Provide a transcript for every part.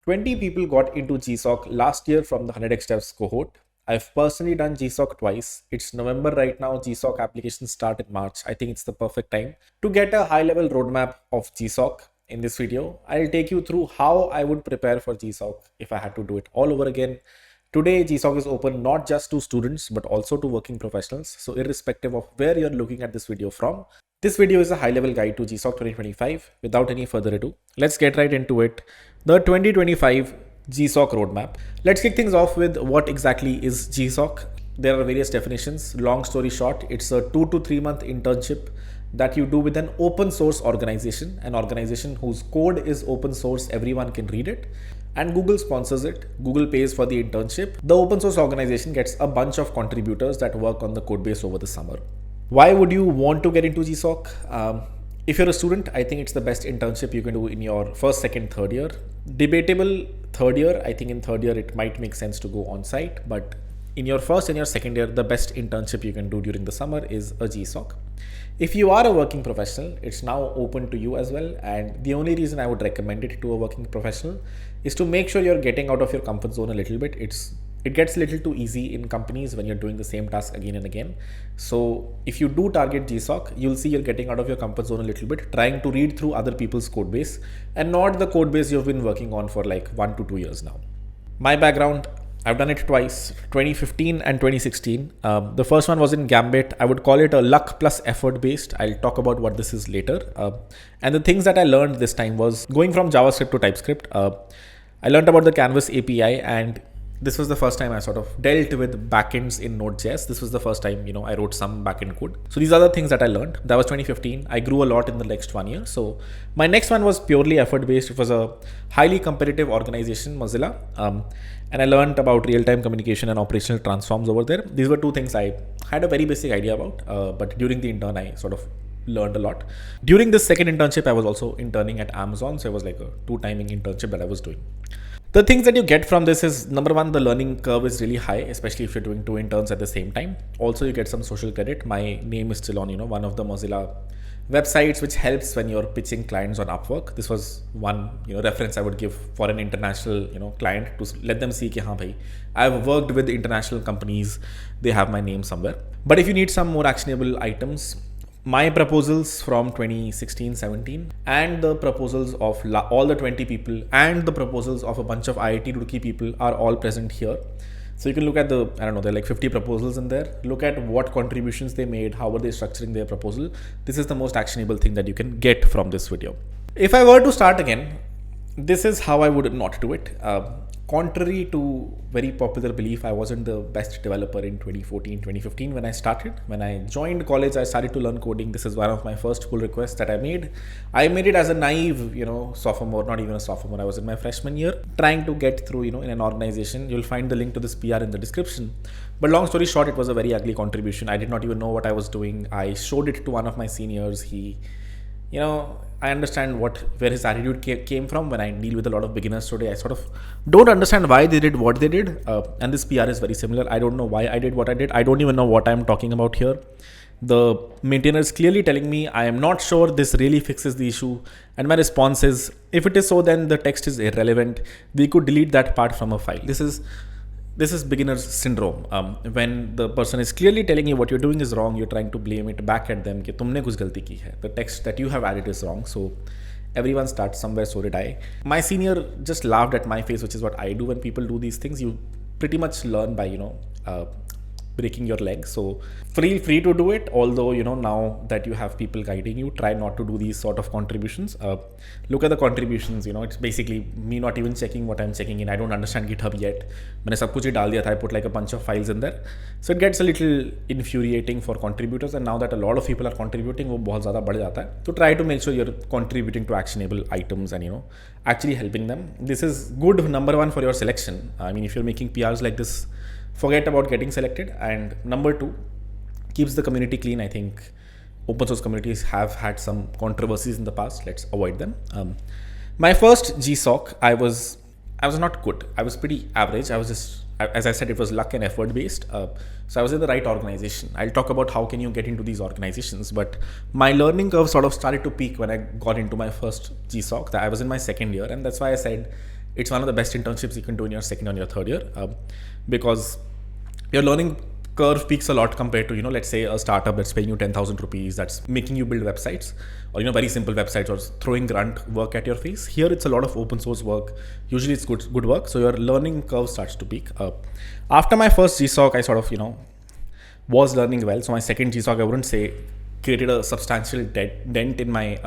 20 people got into GSOC last year from the 100x Devs cohort. I've personally done GSOC twice. It's November right now. GSOC applications start in March. I think it's the perfect time to get a high level roadmap of GSOC. In this video, I'll take you through how I would prepare for GSOC if I had to do it all over again. Today, GSOC is open not just to students but also to working professionals. So irrespective of where you're looking at this video from, this video is a high-level guide to GSOC 2025. Without any further ado, let's get right into it. The 2025 GSOC roadmap. Let's kick things off with what exactly is GSOC. There are various definitions. Long story short, it's a 2 to 3 month internship that you do with an open source organization, an organization whose code is open source, everyone can read it, and Google sponsors it. Google pays for the internship. The open source organization gets a bunch of contributors that work on the code base over the summer. Why would you want to get into GSOC? If you're a student, I think it's the best internship you can do in your first, second, third year. Debatable third year. I think in third year it might make sense to go on site, but in your first and your second year, the best internship you can do during the summer is a GSOC. If you are a working professional, it's now open to you as well. And the only reason I would recommend it to a working professional is to make sure you're getting out of your comfort zone a little bit. It gets a little too easy in companies when you're doing the same task again and again. So if you do target GSOC, you'll see you're getting out of your comfort zone a little bit, trying to read through other people's code base and not the code base you've been working on for like 1 to 2 years now. My background, I've done it twice, 2015 and 2016. The first one was in Gambit. I would call it a luck plus effort based. I'll talk about what this is later. And the things that I learned this time was going from JavaScript to TypeScript. I learned about the Canvas API, and this was the first time I sort of dealt with backends in Node.js. This was the first time, I wrote some backend code. So these are the things that I learned. That was 2015. I grew a lot in the next 1 year. So my next one was purely effort based. It was a highly competitive organization, Mozilla. And I learned about real-time communication and operational transforms over there. These were two things I had a very basic idea about, but during the intern, I sort of learned a lot. During this second internship, I was also interning at Amazon. So it was like a 2-timing internship that I was doing. The things that you get from this is, number one, the learning curve is really high, especially if you're doing 2 interns at the same time. Also, you get some social credit. My name is still on, one of the Mozilla websites, which helps when you're pitching clients on Upwork. This was one, reference I would give for an international, client to let them see कि हाँ भाई, I've worked with international companies. They have my name somewhere. But if you need some more actionable items, my proposals from 2016-17 and the proposals of all the 20 people and the proposals of a bunch of IIT Roorkee people are all present here. So you can look at there are like 50 proposals in there. Look at what contributions they made, how were they structuring their proposal. This is the most actionable thing that you can get from this video. If I were to start again, this is how I would not do it. Contrary to very popular belief, I wasn't the best developer in 2014, 2015 when I started. When I joined college, I started to learn coding. This is one of my first pull requests that I made. I made it as a naive, sophomore, not even a sophomore. I was in my freshman year trying to get through, in an organization. You'll find the link to this PR in the description. But long story short, it was a very ugly contribution. I did not even know what I was doing. I showed it to one of my seniors. He, I understand where his attitude came from. When I deal with a lot of beginners today, I sort of don't understand why they did what they did. And this PR is very similar. I don't know why I did what I did. I don't even know what I'm talking about here. The maintainer is clearly telling me, I am not sure this really fixes the issue. And my response is, if it is so, then the text is irrelevant. We could delete that part from a file. This is beginner's syndrome. When the person is clearly telling you what you're doing is wrong, you're trying to blame it back at them कि तुमने कुछ गलती की है. The text that you have added is wrong. So everyone starts somewhere, so did I. My senior just laughed at my face, which is what I do when people do these things. You pretty much learn by, breaking your leg. So feel free to do it. Although, now that you have people guiding you, try not to do these sort of contributions. Look at the contributions, it's basically me not even checking what I'm checking in. I don't understand GitHub yet. मैंने सब कुछ ही डाल दिया था. I put like a bunch of files in there. So it gets a little infuriating for contributors. And now that a lot of people are contributing, वो बहुत ज़्यादा बढ़ जाता है. So try to make sure you're contributing to actionable items and, actually helping them. This is good, number one, for your selection. I mean, if you're making PRs like this, forget about getting selected. And number two, keeps the community clean. I think open source communities have had some controversies in the past. Let's avoid them. My first GSOC, I was not good. I was pretty average. I was just, as I said, it was luck and effort based. So I was in the right organization. I'll talk about how can you get into these organizations, but my learning curve sort of started to peak when I got into my first GSOC. I was in my second year, and that's why I said it's one of the best internships you can do in your second or your third year, because your learning curve peaks a lot compared to, let's say a startup that's paying you 10,000 rupees, that's making you build websites, or, very simple websites, or throwing grunt work at your face. Here, it's a lot of open source work. Usually it's good work. So your learning curve starts to peak. After my first GSOC, I sort of, was learning well. So my second GSOC, I wouldn't say created a substantial dent in my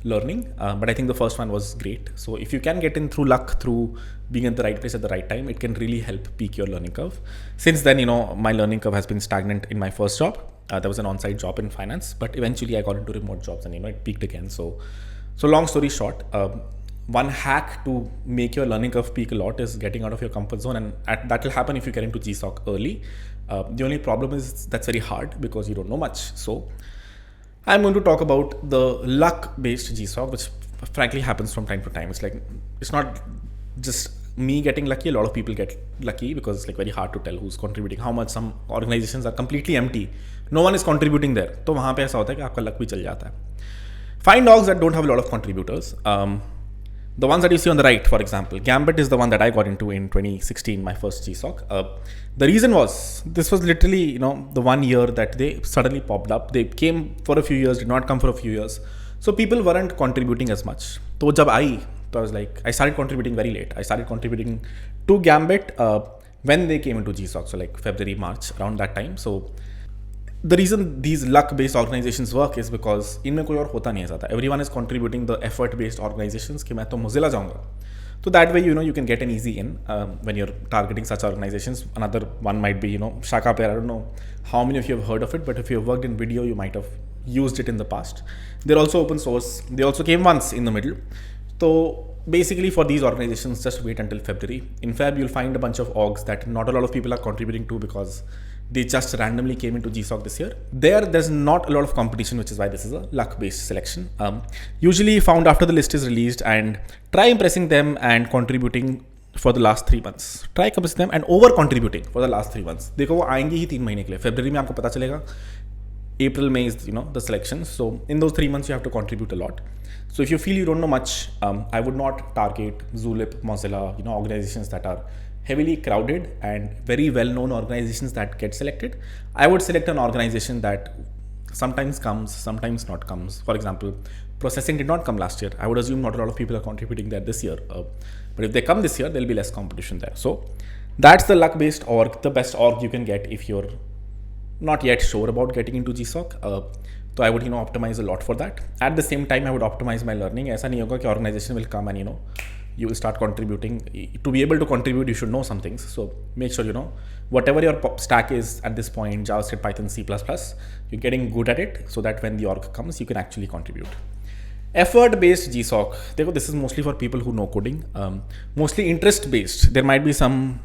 learning, but I think the first one was great. So if you can get in through luck, through being at the right place at the right time, it can really help peak your learning curve. Since then, my learning curve has been stagnant in my first job. There was an on-site job in finance, but eventually I got into remote jobs and, it peaked again. So long story short, one hack to make your learning curve peak a lot is getting out of your comfort zone, and that will happen if you get into GSOC early. The only problem is that's very hard because you don't know much. So I'm going to talk about the luck-based GSOC, which frankly happens from time to time. It's not just me getting lucky. A lot of people get lucky because it's very hard to tell who's contributing, how much. Some organizations are completely empty. No one is contributing there. तो वहाँ पे ऐसा होता है कि आपका luck भी चल जाता है. Find orgs that don't have a lot of contributors. The ones that you see on the right, for example, Gambit is the one that I got into in 2016, my first GSOC. The reason was, this was literally, the 1 year that they suddenly popped up. They came for a few years, did not come for a few years. So people weren't contributing as much. So jab I was I started contributing very late. I started contributing to Gambit when they came into GSOC. So February, March, around that time. So the reason these luck-based organizations work is because इनमें कोई और होता नहीं है ज़्यादा. Everyone is contributing the effort-based organizations कि मैं तो Mozilla जाऊँगा. So that way, you can get an easy in when you're targeting such organizations. Another one might be, 𝗥𝗲𝗄𝗹𝗀𝗀. I don't know how many of you have heard of it, but if you've worked in video, you might have used it in the past. They're also open source. They also came once in the middle. So basically for these organizations, just wait until February. In Feb, you'll find a bunch of orgs that not a lot of people are contributing to because they just randomly came into GSOC this year. There's not a lot of competition, which is why this is a luck-based selection. Usually found after the list is released, and try impressing them and contributing for the last 3 months. Try impressing them and over-contributing for the last 3 months. देखो वो आएंगे ही 3 महीने के लिए. February में आपको पता चलेगा. April, May is the selections. So in those 3 months, you have to contribute a lot. So if you feel you don't know much, I would not target 𝗟𝗶, Mozilla, organizations that are heavily crowded and very well-known organizations that get selected. I would select an organization that sometimes comes, sometimes not comes. For example, processing did not come last year. I would assume not a lot of people are contributing there this year. But if they come this year, there'll be less competition there. So that's the luck-based org, the best org you can get if you're not yet sure about getting into GSOC. So I would, optimize a lot for that. At the same time, I would optimize my learning. ऐसा नहीं होगा कि organization will come and, you will start contributing. To be able to contribute, you should know some things. So make sure, whatever your stack is at this point, JavaScript, Python, C++, you're getting good at it so that when the org comes, you can actually contribute. Effort-based GSOC. This is mostly for people who know coding. Mostly interest-based. There might be some,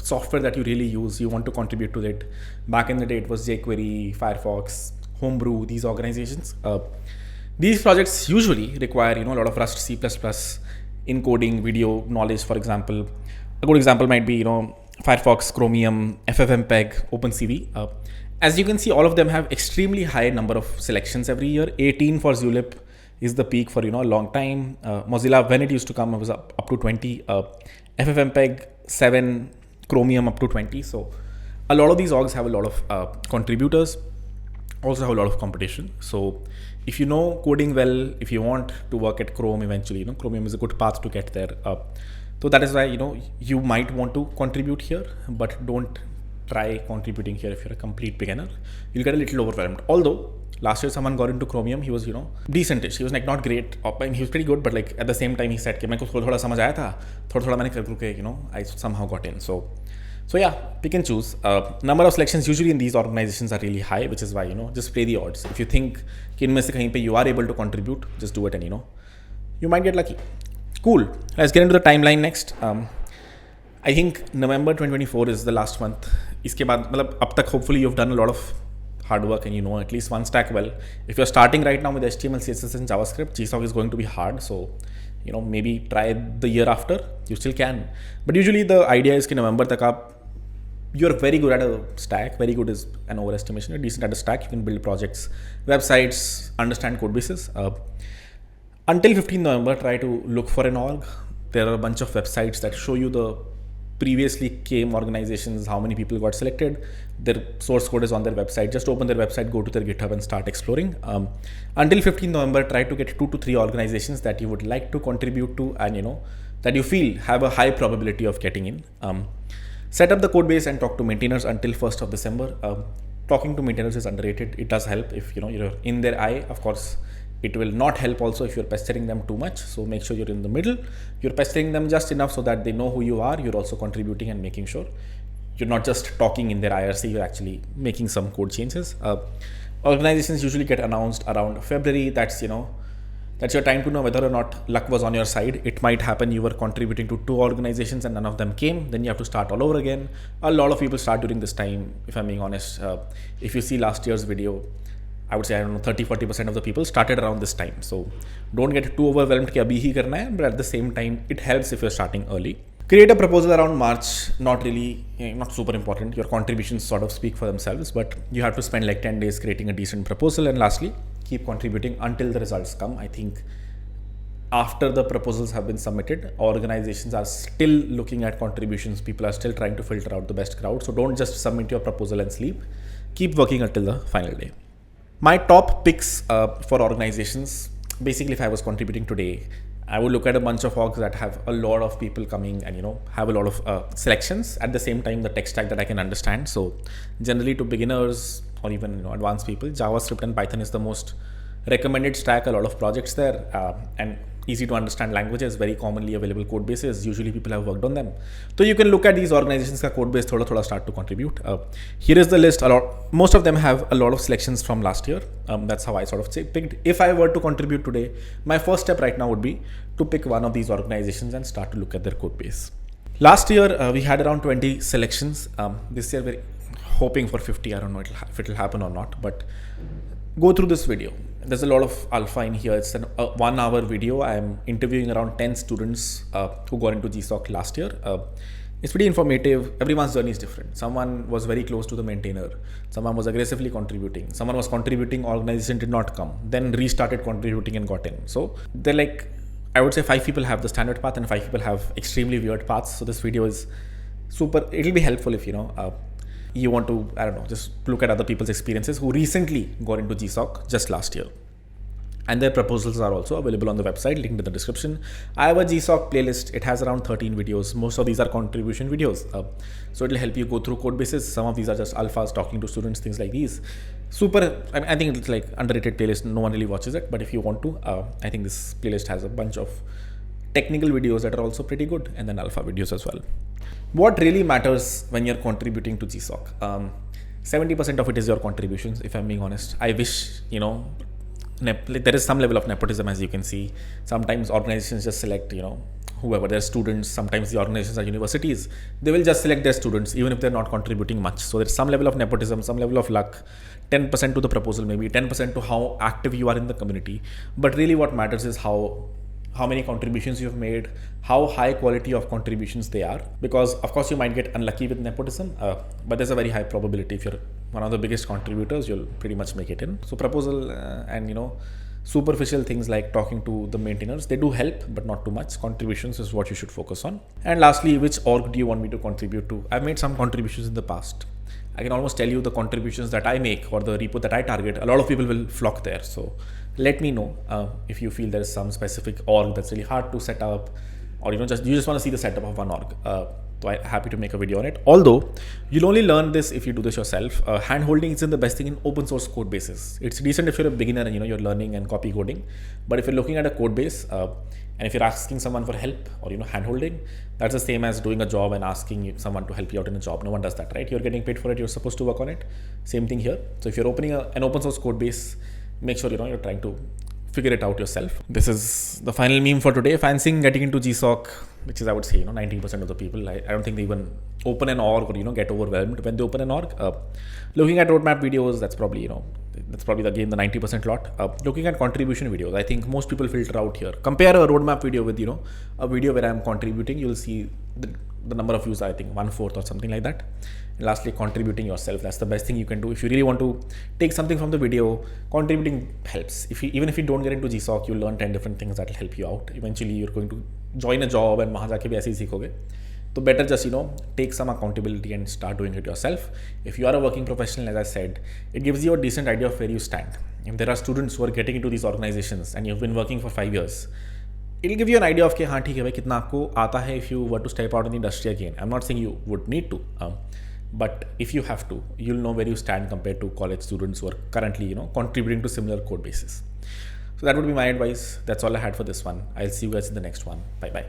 software that you really use. You want to contribute to it. Back in the day, it was jQuery, Firefox, Homebrew, these organizations. These projects usually require, a lot of Rust, C++, encoding, video knowledge, for example. A good example might be, Firefox, Chromium, 𝗥𝗲𝗄𝗹𝗀𝗀, OpenCV. As you can see, all of them have extremely high number of selections every year. 18 for 𝗟𝗶 is the peak for, a long time. Mozilla, when it used to come, it was up to 20. 𝗥𝗲𝗄𝗹𝗀𝗀, 7. Chromium up to 20. So a lot of these orgs have a lot of contributors, also have a lot of competition. So if you know coding well, if you want to work at Chrome eventually, Chromium is a good path to get there. So that is why, you might want to contribute here, but don't try contributing here if you're a complete beginner. You'll get a little overwhelmed. Although last year someone got into Chromium, he was, decentish. He was not great, he was pretty good, but at the same time he said, "मेरे को थोड़ा समझ आया था, थोड़ा मैंने करके, I somehow got in." So yeah, pick and choose. Number of selections usually in these organizations are really high, which is why, just play the odds. If you think कि इनमें से कहीं पे you are able to contribute, just do it and, you might get lucky. Cool. Let's get into the timeline next. I think November 2024 is the last month. इसके बाद मतलब अब तक hopefully you've done a lot of hard work and you know at least one stack well. If you're starting right now with HTML, CSS and JavaScript, GSOC is going to be hard. So, maybe try the year after. You still can. But usually the idea is कि November तक आप you're very good at a stack. Very good is an overestimation. You're decent at a stack. You can build projects, websites, understand code bases. Until 15th November, try to look for an org. there are a bunch of websites that show you the previously came organizations, how many people got selected. Their source code is on their website. Just open their website, go to their GitHub and start exploring. Until 15th November, try to get 2 to 3 organizations that you would like to contribute to and that you feel have a high probability of getting in. Set up the code base and talk to maintainers until 1st of December. Talking to maintainers is underrated. It does help if you're in their eye. Of course, it will not help also if you're pestering them too much. So make sure you're in the middle. You're pestering them just enough so that they know who you are. You're also contributing and making sure you're not just talking in their IRC, you're actually making some code changes. Organizations usually get announced around February. That's your time to know whether or not luck was on your side. It might happen you were contributing to 2 organizations and none of them came. Then you have to start all over again. A lot of people start during this time, if I'm being honest. If you see last year's video, I would say, 30-40% of the people started around this time. So don't get too overwhelmed कि अभी ही करना है, but at the same time, it helps if you're starting early. Create a proposal around March, not super important. Your contributions sort of speak for themselves, but you have to spend like 10 days creating a decent proposal. And lastly, keep contributing until the results come. I think after the proposals have been submitted, organizations are still looking at contributions. People are still trying to filter out the best crowd. So don't just submit your proposal and sleep. Keep working until the final day. My top picks for organizations, basically if I was contributing today, I would look at a bunch of orgs that have a lot of people coming and have a lot of selections. At the same time, the tech stack that I can understand. So generally to beginners or even advanced people, JavaScript and Python is the most recommended stack. A lot of projects there and easy to understand languages, very commonly available code bases. Usually people have worked on them. So you can look at these organizations ka code base thoda start to contribute. Here is the list. Most of them have a lot of selections from last year. That's how I sort of picked. If I were to contribute today, my first step right now would be to pick one of these organizations and start to look at their code base. Last year, we had around 20 selections. This year, we're hoping for 50. I don't know if it'll happen or not, but go through this video. There's a lot of alpha in here. It's a 1-hour video. I'm interviewing around 10 students who got into GSOC last year. It's pretty informative. Everyone's journey is different. Someone was very close to the maintainer. Someone was aggressively contributing. Someone was contributing, organization did not come. Then restarted contributing and got in. So they're like, I would say 5 people have the standard path and 5 people have extremely weird paths. So this video is super, it'll be helpful if you want to, just look at other people's experiences who recently got into GSOC just last year. And their proposals are also available on the website, linked in the description. I have a GSOC playlist. It has around 13 videos. Most of these are contribution videos. So it'll help you go through code bases. Some of these are just alphas talking to students, things like these. Super, I think it's like underrated playlist. No one really watches it. But if you want to, I think this playlist has a bunch of technical videos that are also pretty good, and then alpha videos as well. What really matters when you're contributing to GSOC? 70% of it is your contributions, if I'm being honest. I wish, there is some level of nepotism, as you can see. Sometimes organizations just select, whoever, their students. Sometimes the organizations are universities. They will just select their students, even if they're not contributing much. So there's some level of nepotism, some level of luck, 10% to the proposal, maybe 10% to how active you are in the community. But really what matters is how many contributions you've made, how high quality of contributions they are. Because of course you might get unlucky with nepotism, but there's a very high probability if you're one of the biggest contributors, you'll pretty much make it in. So proposal and superficial things like talking to the maintainers, they do help, but not too much. Contributions is what you should focus on. And lastly, which org do you want me to contribute to? I've made some contributions in the past. I can almost tell you the contributions that I make or the repo that I target. A lot of people will flock there. So let me know if you feel there is some specific org that's really hard to set up, or you just want to see the setup of one org. So I'm happy to make a video on it. Although you'll only learn this if you do this yourself. Hand holding isn't the best thing in open source code bases. It's decent if you're a beginner and you're learning and copy coding. But if you're looking at a code base and if you're asking someone for help or hand holding, that's the same as doing a job and asking someone to help you out in a job. No one does that, right? You're getting paid for it. You're supposed to work on it. Same thing here. So if you're opening an open source code base, make sure you're trying to figure it out yourself. This is the final meme for today. Fancying getting into GSOC, which is, I would say, 90% of the people. I don't think they even open an org or get overwhelmed when they open an org. Looking at roadmap videos, that's probably again the 90% lot. Looking at contribution videos, I think most people filter out here. Compare a roadmap video with a video where I'm contributing. You'll see the the number of views, I think 1/4 or something like that. And lastly, contributing yourself. That's the best thing you can do. If you really want to take something from the video, contributing helps. Even if you don't get into GSOC, you'll learn 10 different things that will help you out. Eventually, you're going to join a job and वहाँ जाके भी ऐसे ही सीखोगे. So better just, take some accountability and start doing it yourself. If you are a working professional, as I said, it gives you a decent idea of where you stand. If there are students who are getting into these organizations and you've been working for 5 years, it'll give you an idea of कि हाँ ठीक है भाई कितना आपको आता है if you were to step out in the industry again. I'm not saying you would need to, but if you have to, you'll know where you stand compared to college students who are currently, contributing to similar code bases. So that would be my advice. That's all I had for this one. I'll see you guys in the next one. Bye bye.